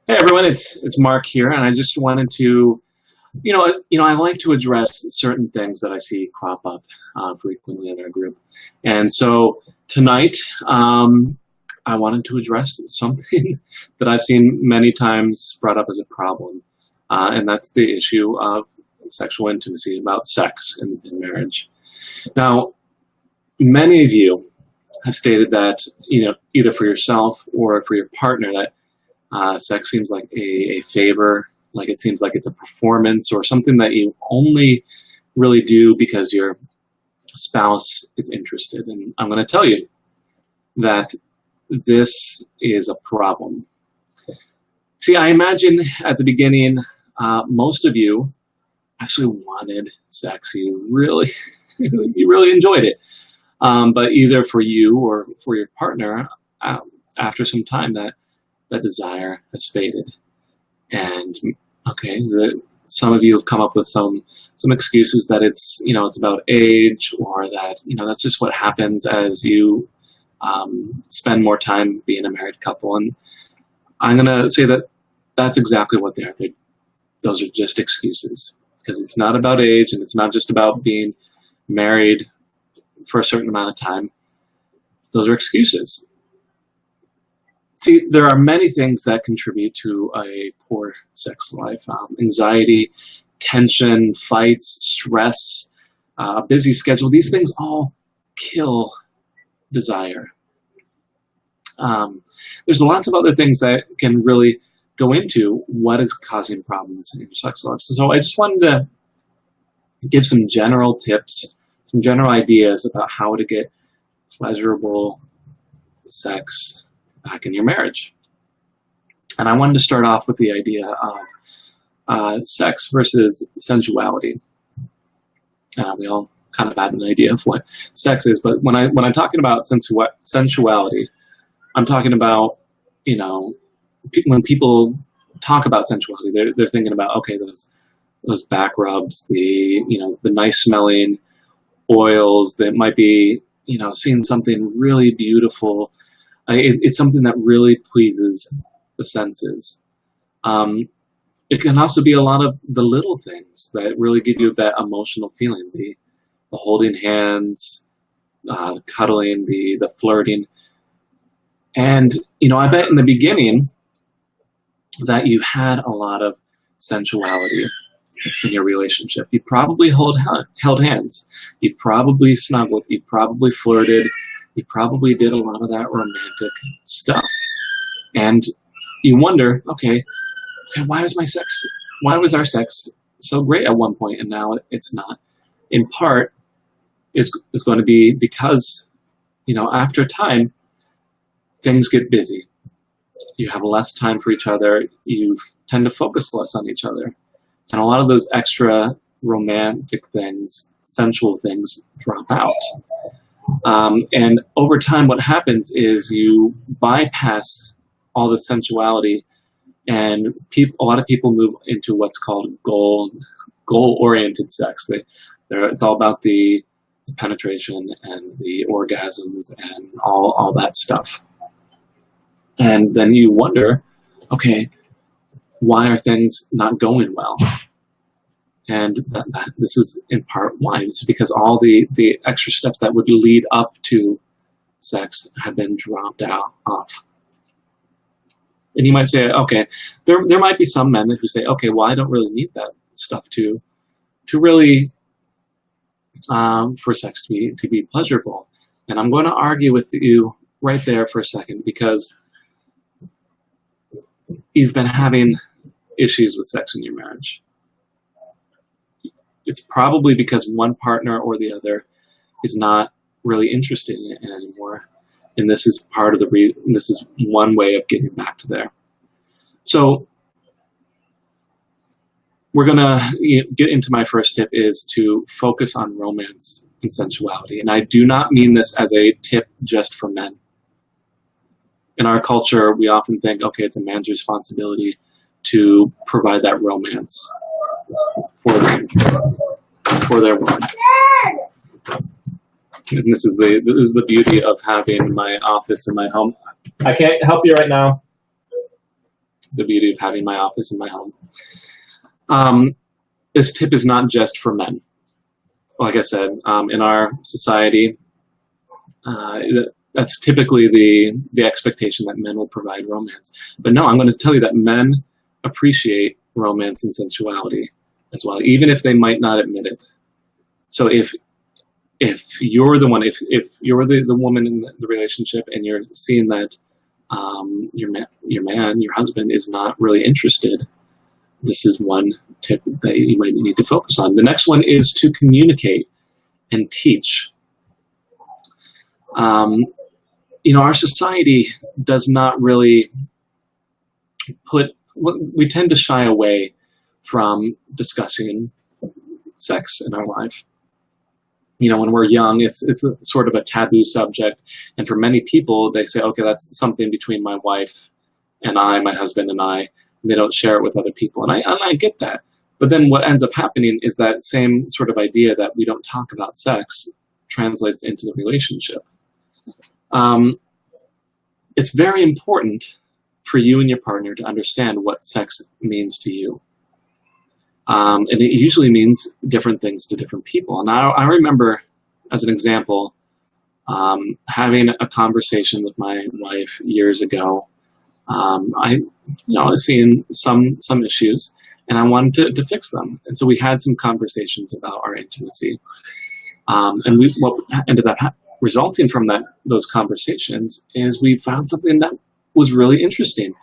Hey everyone, it's Mark here, and I just wanted to, I like to address certain things that I see crop up frequently in our group, and so tonight I wanted to address something that I've seen many times brought up as a problem, and that's the issue of sexual intimacy, about sex in marriage. Now, many of you have stated that, either for yourself or for your partner, that sex seems like a favor, like it seems like it's a performance or something that you only really do because your spouse is interested. And I'm going to tell you that this is a problem. See, I imagine at the beginning, most of you actually wanted sex. You really, you really enjoyed it. But either for you or for your partner, after some time, that desire has faded. And okay, some of you have come up with some excuses that it's about age, or that that's just what happens as you spend more time being a married couple. And I'm gonna say that that's exactly what they are. Those are just excuses, because it's not about age, and it's not just about being married for a certain amount of time. Those are excuses. See, there are many things that contribute to a poor sex life. Anxiety, tension, fights, stress, a busy schedule. These things all kill desire. There's lots of other things that can really go into what is causing problems in your sex life. So I just wanted to give some general tips, some general ideas about how to get pleasurable sex back in your marriage. And I wanted to start off with the idea of sex versus sensuality. We all kind of had an idea of what sex is, but when I'm talking about sensuality, I'm talking about, when people talk about sensuality, they're thinking about, okay, those back rubs, the nice smelling oils that might be, seeing something really beautiful. It's something that really pleases the senses. It can also be a lot of the little things that really give you that emotional feeling, the holding hands, cuddling, the flirting. And, I bet in the beginning that you had a lot of sensuality in your relationship. You probably held hands. You probably snuggled. You probably flirted. You probably did a lot of that romantic stuff. And you wonder, okay, why was our sex so great at one point and now it's not? In part, is going to be because, after time, things get busy. You have less time for each other. You tend to focus less on each other. And a lot of those extra romantic things, sensual things, drop out. And over time, what happens is you bypass all the sensuality, and a lot of people move into what's called goal-oriented sex. It's all about the penetration and the orgasms and all that stuff. And then you wonder, okay, why are things not going well? And this is in part why. It's because all the extra steps that would lead up to sex have been dropped off. And you might say, okay, there might be some men who say, okay, well, I don't really need that stuff to really for sex to be pleasurable. And I'm going to argue with you right there for a second, because you've been having issues with sex in your marriage. It's probably because one partner or the other is not really interested in it anymore, and this is part of this is one way of getting back to there. So we're gonna get into my first tip, is to focus on romance and sensuality, and I do not mean this as a tip just for men. In our culture, we often think, okay, it's a man's responsibility to provide that romance for their woman. And this is the beauty of having my office in my home. I can't help you right now. the beauty of having my office in my home. Um, this tip is not just for men. Like I said, in our society, uh, that's typically the expectation that men will provide romance. But no, I'm going to tell you that men appreciate romance and sensuality as well, even if they might not admit it. So if you're the one, if you're the woman in the relationship and you're seeing that your husband is not really interested, this is one tip that you might need to focus on. The next one is to communicate and teach. Our society does not really we tend to shy away from discussing sex in our life. When we're young, it's a sort of a taboo subject, and for many people, they say, okay, that's something between my wife and I, my husband and I. And they don't share it with other people, and I get that. But then what ends up happening is that same sort of idea that we don't talk about sex translates into the relationship. It's very important for you and your partner to understand what sex means to you. And it usually means different things to different people. And I remember, as an example, having a conversation with my wife years ago. I was seeing some issues, and I wanted to fix them. And so we had some conversations about our intimacy. And what ended up resulting from those conversations is we found something that was really interesting.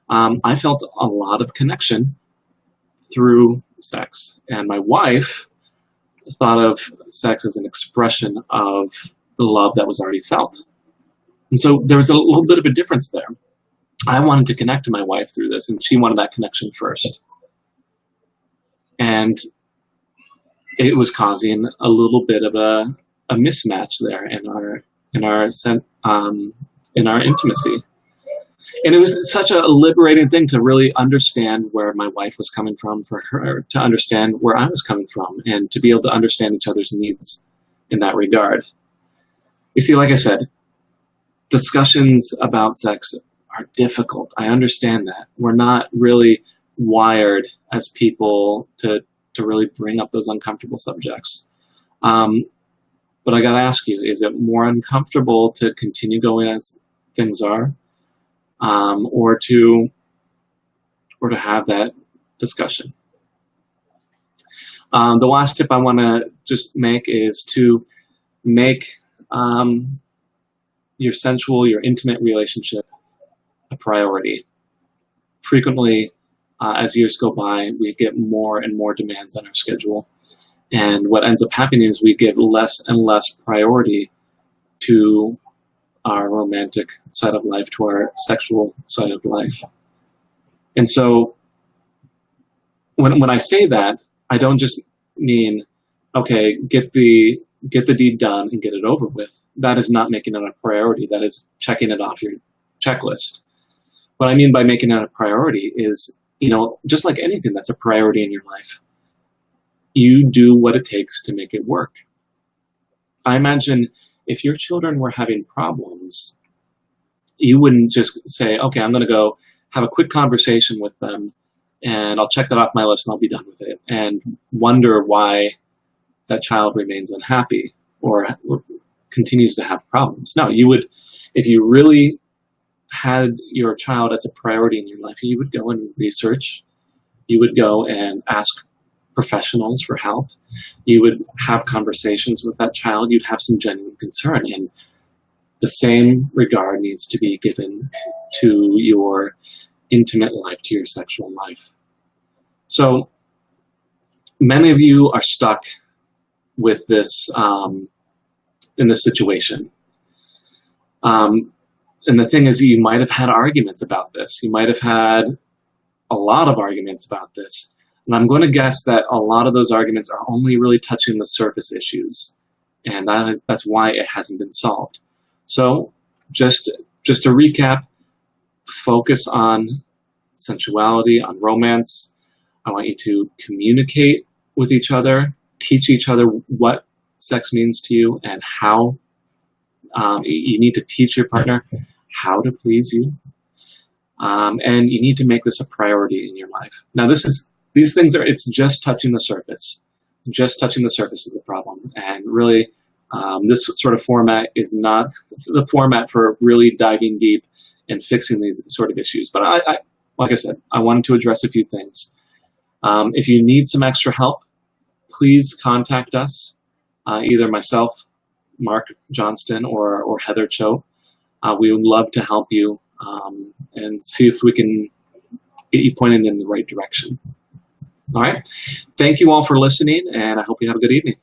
I felt a lot of connection through sex, and my wife thought of sex as an expression of the love that was already felt. And so there was a little bit of a difference there. I wanted to connect to my wife through this, and she wanted that connection first. And it was causing a little bit of a mismatch there in our intimacy. And it was such a liberating thing to really understand where my wife was coming from, for her to understand where I was coming from, and to be able to understand each other's needs in that regard. You see, like I said, discussions about sex are difficult. I understand that. We're not really wired as people to really bring up those uncomfortable subjects. But I gotta ask you, is it more uncomfortable to continue going as things are? Or to have that discussion. The last tip I want to just make is to make your intimate relationship a priority. Frequently, as years go by, we get more and more demands on our schedule, and what ends up happening is we give less and less priority to our romantic side of life, to our sexual side of life. And so when I say that, I don't just mean, okay, get the deed done and get it over with. That is not making it a priority. That is checking it off your checklist. What I mean by making it a priority is, just like anything that's a priority in your life, you do what it takes to make it work. I imagine if your children were having problems, you wouldn't just say, okay, I'm going to go have a quick conversation with them, and I'll check that off my list and I'll be done with it, and wonder why that child remains unhappy or continues to have problems. No, you would, if you really had your child as a priority in your life, you would go and research, you would go and ask professionals for help, you would have conversations with that child, you'd have some genuine concern, and the same regard needs to be given to your intimate life, to your sexual life. So many of you are stuck with this in this situation. And the thing is, you might have had arguments about this. You might have had a lot of arguments about this. And I'm going to guess that a lot of those arguments are only really touching the surface issues. And that's why it hasn't been solved. So just to recap, focus on sensuality, on romance. I want you to communicate with each other, teach each other what sex means to you and how you need to teach your partner how to please you. And you need to make this a priority in your life. Now, these things it's just touching the surface, just touching the surface of the problem. And really, this sort of format is not the format for really diving deep and fixing these sort of issues. But like I said, I wanted to address a few things. If you need some extra help, please contact us, either myself, Mark Johnston, or Heather Cho. We would love to help you and see if we can get you pointed in the right direction. All right. Thank you all for listening, and I hope you have a good evening.